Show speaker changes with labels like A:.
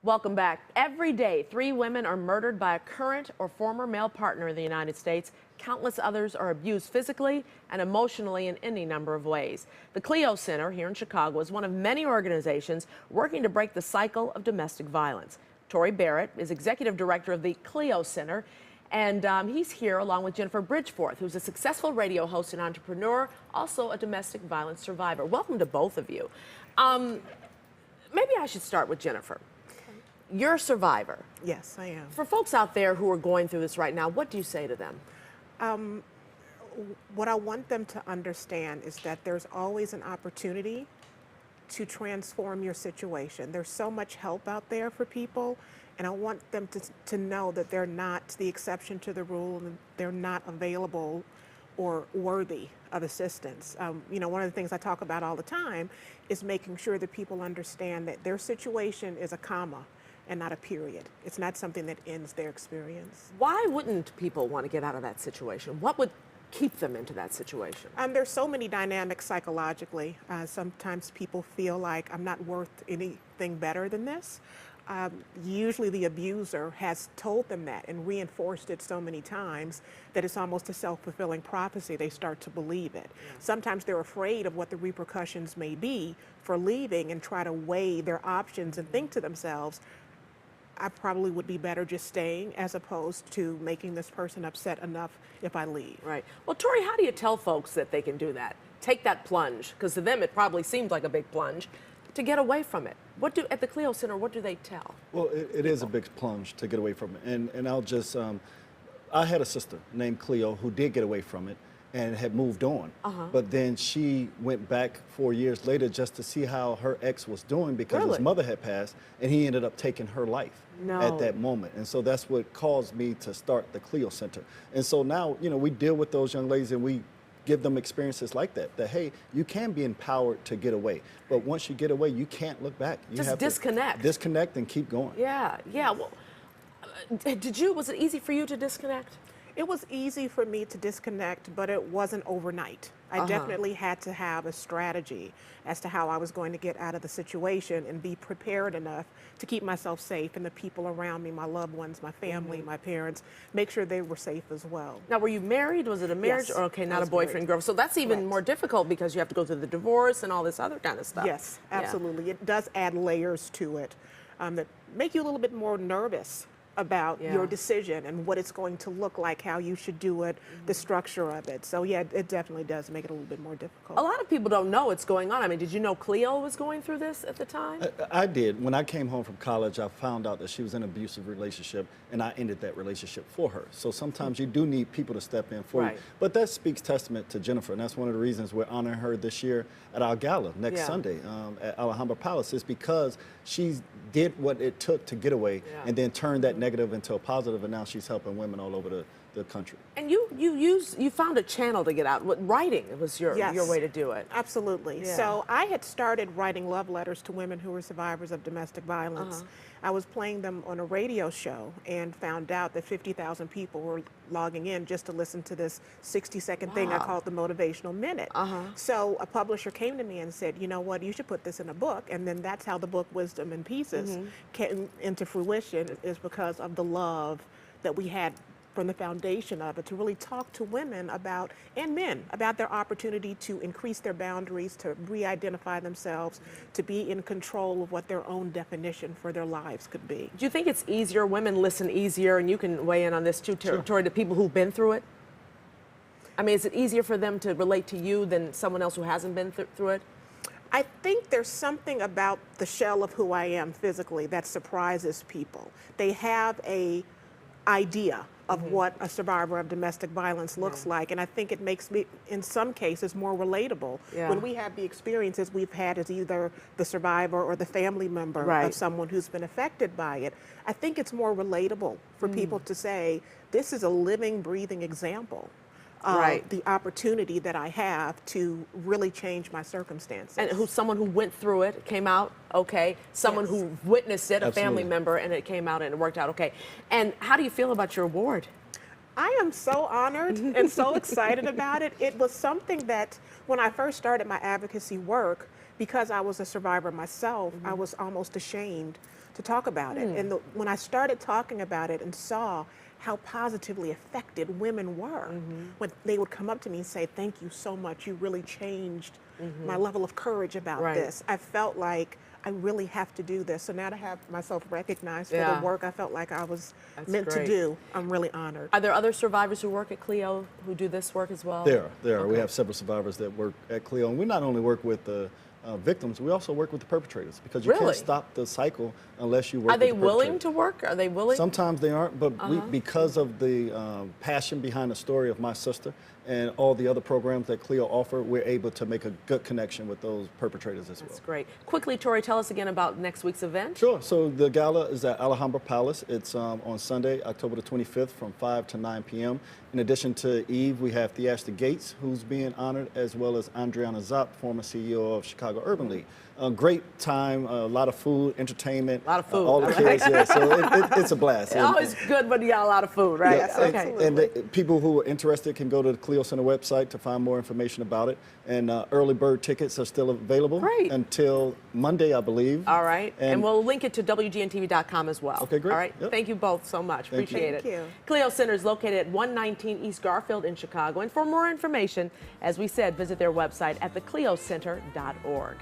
A: Welcome back. Every day, 3 women are murdered by a current or former male partner in the United States. Countless others are abused physically and emotionally in any number of ways. The KLEO Center here in Chicago is one of many organizations working to break the cycle of domestic violence. Torrey Barrett is executive director of the KLEO Center, and he's here along with Jennifer Bridgeforth, who's a successful radio host and entrepreneur, also a domestic violence survivor. Welcome to both of you. Maybe I should start with Jennifer. You're a survivor.
B: Yes, I am.
A: For folks out there who are going through this right now, what do you say to them?
B: What I want them to understand is that there's always an opportunity to transform your situation. There's so much help out there for people, and I want them to know that they're not the exception to the rule and they're not available or worthy of assistance. You know, one of the things I talk about all the time is making sure that people understand that their situation is a comma and not a period. It's not something that ends their experience.
A: Why wouldn't people want to get out of that situation? What would keep them into that situation?
B: There's so many dynamics psychologically. Sometimes people feel like I'm not worth anything better than this. Usually the abuser has told them that and reinforced it so many times that it's almost a self-fulfilling prophecy. They start to believe it. Yeah. Sometimes they're afraid of what the repercussions may be for leaving and try to weigh their options and think to themselves, I probably would be better just staying as opposed to making this person upset enough if I leave.
A: Right. Well, Torrey, how do you tell folks that they can do that? Take that plunge, because to them it probably seems like a big plunge, to get away from it. At the KLEO Center, what do they tell?
C: Well, it is a big plunge to get away from it. And I'll just, I had a sister named KLEO who did get away from it and had moved on. But then she went back 4 years later just to see how her ex was doing because his mother had passed and he ended up taking her life at that moment. And so that's what caused me to start the KLEO Center. And so now, you know, we deal with those young ladies and we give them experiences like that, hey, you can be empowered to get away. But once you get away, you can't look back. You
A: just disconnect.
C: Disconnect and keep going.
A: Yeah. Well, was it easy for you to disconnect?
B: It was easy for me to disconnect, but it wasn't overnight. I definitely had to have a strategy as to how I was going to get out of the situation and be prepared enough to keep myself safe and the people around me, my loved ones, my family, my parents, make sure they were safe as well.
A: Now, were you married? Was it a marriage?
B: Yes,
A: or, okay, not a boyfriend, girl. So that's even more difficult because you have to go through the divorce and all this other kind of stuff.
B: Yes, absolutely. Yeah. It does add layers to it that make you a little bit more nervous about your decision and what it's going to look like, how you should do it, the structure of it. So yeah, it definitely does make it a little bit more difficult.
A: A lot of people don't know what's going on. I mean, did you know KLEO was going through this at the time?
C: I did. When I came home from college, I found out that she was in an abusive relationship and I ended that relationship for her. So sometimes you do need people to step in for you. But that speaks testament to Jennifer, and that's one of the reasons we're honoring her this year at our gala next Sunday at Alhambra Palace, is because she did what it took to get away and then turned that negative into a positive, and now she's helping women all over the country.
A: And you found a channel to get out. Writing was your way to do it.
B: Absolutely. Yeah. So I had started writing love letters to women who were survivors of domestic violence. I was playing them on a radio show and found out that 50,000 people were logging in just to listen to this 60-second thing I called the Motivational Minute. So a publisher came to me and said, you know what, you should put this in a book. And then that's how the book Wisdom in Pieces came into fruition, is because of the love that we had from the foundation of it, to really talk to women about, and men, about their opportunity to increase their boundaries, to re-identify themselves, to be in control of what their own definition for their lives could be.
A: Do you think it's easier, women listen easier, and you can weigh in on this too, Torrey, to people who've been through it? I mean, is it easier for them to relate to you than someone else who hasn't been through it?
B: I think there's something about the shell of who I am physically that surprises people. They have a idea of what a survivor of domestic violence looks like, and I think it makes me, in some cases, more relatable when we have the experiences we've had as either the survivor or the family member of someone who's been affected by it. I think it's more relatable for people to say, this is a living, breathing example of the opportunity that I have to really change my circumstances.
A: And someone who went through it, came out okay, someone who witnessed it, a family member, and it came out and it worked out okay. And how do you feel about your award?
B: I am so honored and so excited about it. It was something that when I first started my advocacy work, because I was a survivor myself, I was almost ashamed to talk about it. And when I started talking about it and saw how positively affected women were, when they would come up to me and say, "Thank you so much, you really changed my level of courage about this," I felt like I really have to do this. So now to have myself recognized for the work I felt like I was meant to do, I'm really honored.
A: Are there other survivors who work at KLEO who do this work as well?
C: There are.
A: Okay.
C: We have several survivors that work at KLEO, and we not only work with the victims, we also work with the perpetrators, because you can't stop the cycle unless you work with the perpetrator.
A: Are they willing to work? Are they willing?
C: Sometimes they aren't, but because of the passion behind the story of my sister and all the other programs that KLEO offer, we're able to make a good connection with those perpetrators as well.
A: That's great. Quickly, Torrey, tell us again about next week's event.
C: Sure. So the gala is at Alhambra Palace. It's on Sunday, October the 25th from 5 to 9 p.m. In addition to Eve, we have Theaster Gates, who's being honored, as well as Andriana Zopp, former CEO of Chicago Urban League. A great time, a lot of food, entertainment.
A: A lot of food.
C: All the kids, yeah. So it's a blast.
A: It's always good when you got a lot of food, right?
B: Yes,
A: Okay.
B: absolutely.
C: And the people who are interested can go to the KLEO Center website to find more information about it. And early bird tickets are still available until Monday, I believe.
A: All right. And we'll link it to WGN-TV.com as well.
C: Okay, great.
A: All right.
C: Yep.
A: Thank you both so much. Appreciate it.
B: Thank you.
A: KLEO Center is located at 119 East Garfield in Chicago. And for more information, as we said, visit their website at thekleocenter.org.